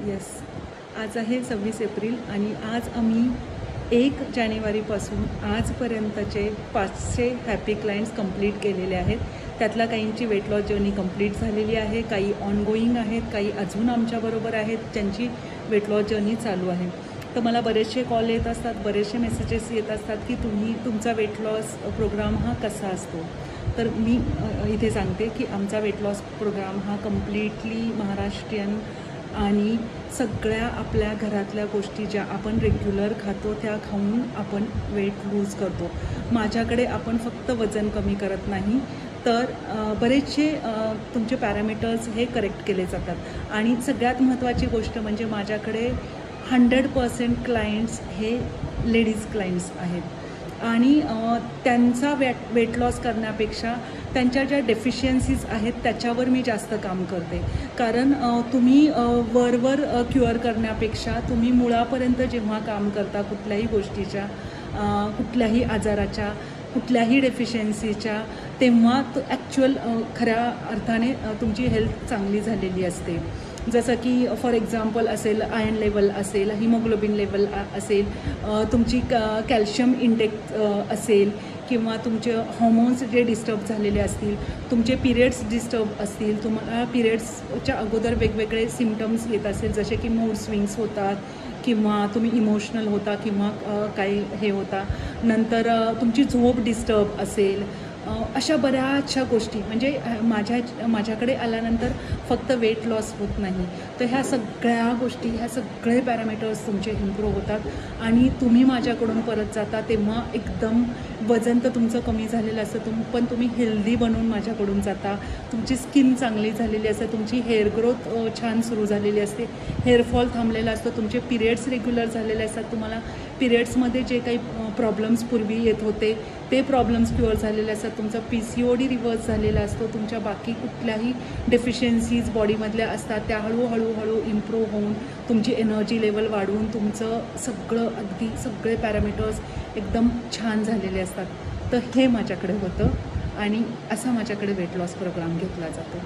Yes, आज आहे 26 April आणि आज आम्ही 1 जानेवारीपासून आजपर्यंतचे 500 हॅपी क्लायंट्स कंप्लीट केलेले आहेत. त्यातल्या काहींची वेट लॉस जर्नी कंप्लीट झालेली आहे, काही ऑनगोईंग आहेत, काही अजून आमच्याबरोबर आहेत ज्यांची वेट लॉस जर्नी चालू आहे. तर मला बरेचसे कॉल येत असतात, बरेचसे मेसेजेस येत असतात की तुमचा वेट लॉस प्रोग्राम हा कसा असतो. तर मी इथे सांगते की आमचा वेट लॉस प्रोग्राम हा कम्प्लिटली महाराष्ट्रीयन आणि सगळ्या आपल्या घरातल्या गोष्टी ज्या आपण रेग्युलर खातो त्या खाऊन आपण वेट लूज करतो. माझ्याकडे आपण फक्त वजन कमी करत नाही तर बरेचसे तुमचे पॅरामीटर्स हे करेक्ट केले जातात. आणि सगळ्यात महत्त्वाची गोष्ट म्हणजे माझ्याकडे 100% क्लायंट्स हे लेडीज क्लायंट्स आहेत आणि त्यांचा वेट लॉस करण्यापेक्षा त्यांच्या ज्या डेफिशियन्सीज आहेत त्याच्यावर मी जास्त काम करते. कारण तुम्ही वरवर क्युअर करण्यापेक्षा तुम्ही मुळापर्यंत जेव्हा काम करता कुठल्याही गोष्टीच्या, कुठल्याही आजाराच्या, कुठल्याही डेफिशियन्सीच्या, तेव्हा ॲक्च्युअल खऱ्या अर्थाने तुमची हेल्थ चांगली झालेली असते. जसं की फॉर एक्झाम्पल असेल आयर्न लेवल असेल, हिमोग्लोबिन लेवल असेल, तुमची कॅल्शियम इंटेक असेल किंवा तुमचे हॉर्मोन्स जे डिस्टर्ब झालेले असतील, तुमचे पिरियड्स डिस्टर्ब असतील, तुम्हाला पिरियड्सच्या अगोदर वेगवेगळे सिम्टम्स येत असेल जसे की मूड स्विंग्स होतात किंवा तुम्ही इमोशनल होता किंवा काही हे होता, नंतर तुमची झोप डिस्टर्ब असेल, अशा बऱ्याचशा गोष्टी म्हणजे माझ्याकडे आल्यानंतर फक्त वेट लॉस होत नाही तर ह्या सगळ्या गोष्टी, ह्या सगळे पॅरामीटर्स तुमचे इम्प्रूव्ह होतात आणि तुम्ही माझ्याकडून परत जाता तेव्हा एकदम वजन तर तुमचं कमी झालेलं असतं पण तुम्ही हेल्दी बनून माझ्याकडून जाता. तुमची स्किन चांगली झालेली असते, तुमची हेअर ग्रोथ छान सुरू झालेली असते, हेअरफॉल थांबलेला असतो, तुमचे पिरियड्स रेग्युलर झालेले असतात, तुम्हाला पिरियड्समध्ये जे काही प्रॉब्लेम्स पूर्वी येत होते ते प्रॉब्लेम्स क्युअर झालेले असतात, तुमचा PCOD रिव्हर्स झालेला असतो, तुमच्या बाकी कुठल्याही डेफिशियन्सीज बॉडीमधल्या असतात त्या हळूहळू इम्प्रूव्ह होऊन तुमची एनर्जी लेवल वाढवून तुमचं सगळं अगदी सगळे पॅरामीटर्स एकदम छान झालेले असतात. तर हे माझ्याकडे होतं आणि असा माझ्याकडे वेट लॉस प्रोग्राम घेतला जातो.